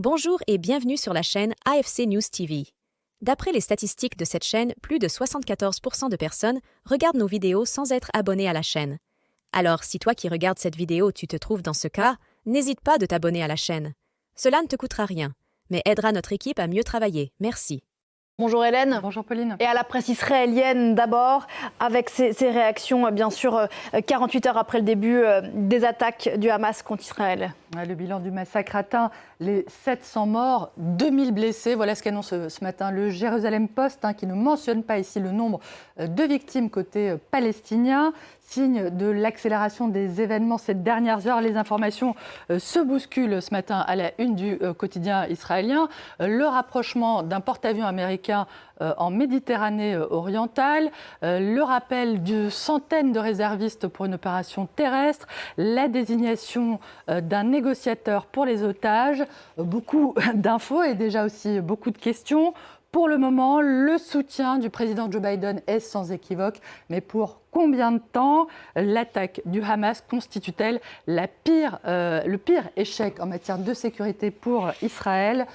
Bonjour et bienvenue sur la chaîne AFC News TV. D'après les statistiques de cette chaîne, plus de 74% de personnes regardent nos vidéos sans être abonnées à la chaîne. Alors, si toi qui regardes cette vidéo, tu te trouves dans ce cas, n'hésite pas de t'abonner à la chaîne. Cela ne te coûtera rien, mais aidera notre équipe à mieux travailler. Merci. Bonjour Hélène. Bonjour Pauline. Et à la presse israélienne d'abord, avec ses réactions, bien sûr, 48 heures après le début des attaques du Hamas contre Israël. Le bilan du massacre atteint les 700 morts, 2000 blessés. Voilà ce qu'annonce ce matin le Jérusalem Post, qui ne mentionne pas ici le nombre de victimes côté palestinien. Signe de l'accélération des événements ces dernières heures, les informations se bousculent ce matin à la une du quotidien israélien. Le rapprochement d'un porte-avions américain en Méditerranée orientale, le rappel de centaines de réservistes pour une opération terrestre, la désignation d'un négociateur pour les otages, beaucoup d'infos et déjà aussi beaucoup de questions. Pour le moment, le soutien du président Joe Biden est sans équivoque, mais pour combien de temps l'attaque du Hamas constitue-t-elle le pire échec en matière de sécurité pour Israël ?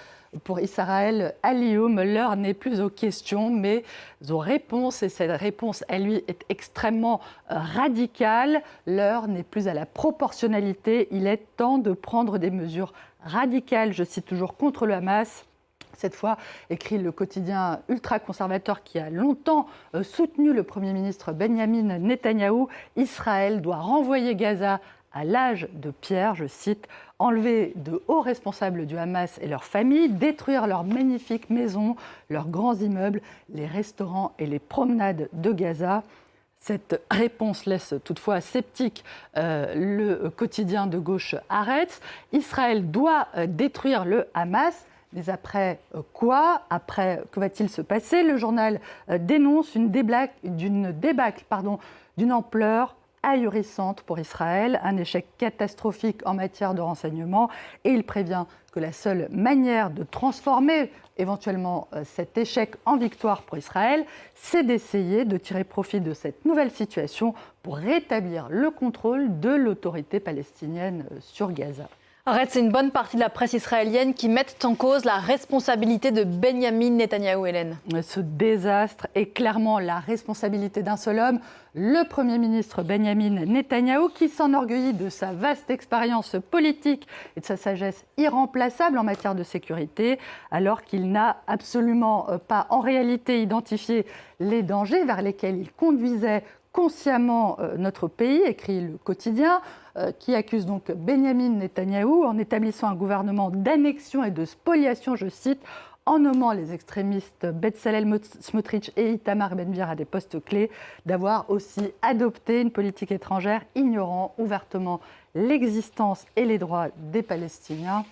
Pour Israël, à Lyoum, l'heure n'est plus aux questions, mais aux réponses. Et cette réponse, elle, lui, est extrêmement radicale. L'heure n'est plus à la proportionnalité. Il est temps de prendre des mesures radicales, je cite toujours, contre le Hamas. Cette fois, écrit le quotidien ultra-conservateur qui a longtemps soutenu le Premier ministre Benyamin Netanyahou, Israël doit renvoyer Gaza à l'âge de pierre, je cite, enlever de hauts responsables du Hamas et leurs familles, détruire leurs magnifiques maisons, leurs grands immeubles, les restaurants et les promenades de Gaza. Cette réponse laisse toutefois sceptique le quotidien de gauche Haaretz. Israël doit détruire le Hamas. Mais après quoi ? Après, que va-t-il se passer ? Le journal dénonce une débâcle d'une ampleur ahurissante pour Israël, un échec catastrophique en matière de renseignement, et il prévient que la seule manière de transformer éventuellement cet échec en victoire pour Israël, c'est d'essayer de tirer profit de cette nouvelle situation pour rétablir le contrôle de l'autorité palestinienne sur Gaza. Arrête, c'est une bonne partie de la presse israélienne qui mettent en cause la responsabilité de Benyamin Netanyahou, Hélène. Ce désastre est clairement la responsabilité d'un seul homme, le Premier ministre Benyamin Netanyahou, qui s'enorgueillit de sa vaste expérience politique et de sa sagesse irremplaçable en matière de sécurité, alors qu'il n'a absolument pas en réalité identifié les dangers vers lesquels il conduisait consciemment notre pays, écrit le quotidien, qui accuse donc Benyamin Netanyahou en établissant un gouvernement d'annexion et de spoliation, je cite, en nommant les extrémistes Bezalel Smotrich et Itamar Ben-Gvir à des postes clés, d'avoir aussi adopté une politique étrangère ignorant ouvertement l'existence et les droits des Palestiniens.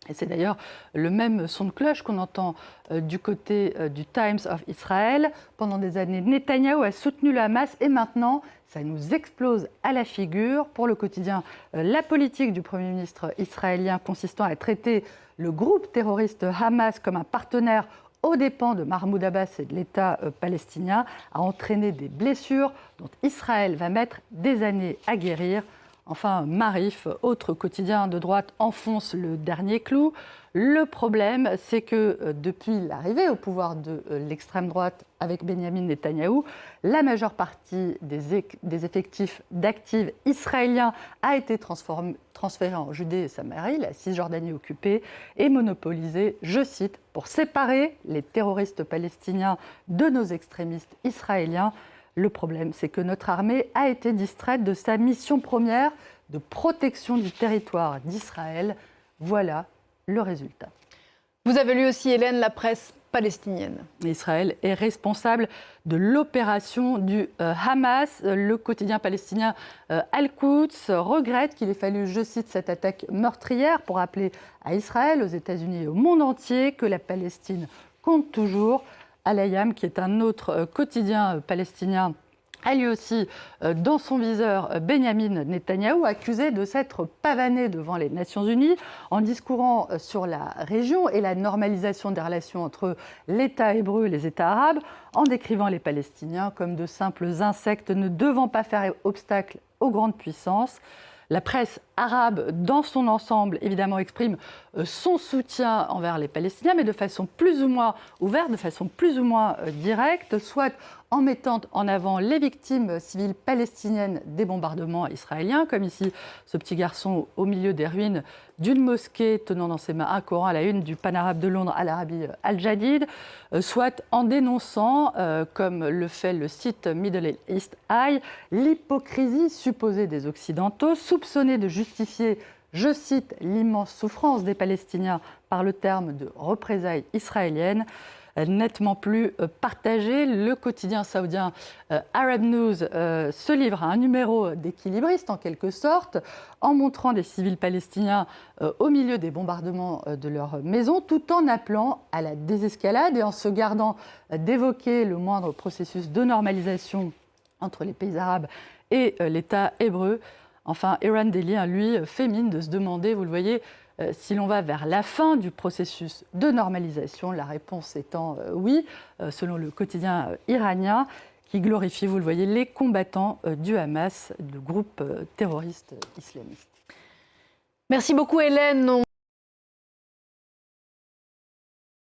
Et c'est d'ailleurs le même son de cloche qu'on entend du côté du Times of Israel. Pendant des années, Netanyahou a soutenu le Hamas et maintenant, ça nous explose à la figure. Pour le quotidien, la politique du Premier ministre israélien consistant à traiter le groupe terroriste Hamas comme un partenaire aux dépens de Mahmoud Abbas et de l'État palestinien a entraîné des blessures dont Israël va mettre des années à guérir. Enfin, Maarif, autre quotidien de droite, enfonce le dernier clou. Le problème, c'est que depuis l'arrivée au pouvoir de l'extrême droite avec Benyamin Netanyahou, la majeure partie des effectifs d'actifs israéliens a été transférée en Judée et Samarie, la Cisjordanie occupée, et monopolisée, je cite, pour séparer les terroristes palestiniens de nos extrémistes israéliens. Le problème, c'est que notre armée a été distraite de sa mission première de protection du territoire d'Israël. Voilà le résultat. Vous avez lu aussi, Hélène, la presse palestinienne. Israël est responsable de l'opération du Hamas. Le quotidien palestinien Al-Quds regrette qu'il ait fallu, je cite, cette attaque meurtrière pour rappeler à Israël, aux États-Unis et au monde entier que la Palestine compte toujours. Al-Ayam, qui est un autre quotidien palestinien, a lui aussi dans son viseur Benyamin Netanyahou, accusé de s'être pavané devant les Nations Unies en discourant sur la région et la normalisation des relations entre l'État hébreu et les États arabes, en décrivant les Palestiniens comme de simples insectes ne devant pas faire obstacle aux grandes puissances. La presse arabe, dans son ensemble, évidemment, exprime son soutien envers les Palestiniens, mais de façon plus ou moins ouverte, de façon plus ou moins directe, soit en mettant en avant les victimes civiles palestiniennes des bombardements israéliens, comme ici ce petit garçon au milieu des ruines d'une mosquée tenant dans ses mains un Coran à la une du Pan-Arabe de Londres à l'Arabie Al-Jadid, soit en dénonçant, comme le fait le site Middle East Eye, l'hypocrisie supposée des Occidentaux, soupçonnés de justifier, je cite, l'immense souffrance des Palestiniens par le terme de représailles israéliennes. Nettement plus partagé. Le quotidien saoudien Arab News se livre à un numéro d'équilibriste en quelque sorte, en montrant des civils palestiniens au milieu des bombardements de leurs maisons, tout en appelant à la désescalade et en se gardant d'évoquer le moindre processus de normalisation entre les pays arabes et l'État hébreu. Enfin, Eran Daily, lui, fait mine de se demander, vous le voyez, si l'on va vers la fin du processus de normalisation, la réponse étant oui, selon le quotidien iranien, qui glorifie, vous le voyez, les combattants du Hamas, le groupe terroriste islamiste. Merci beaucoup Hélène.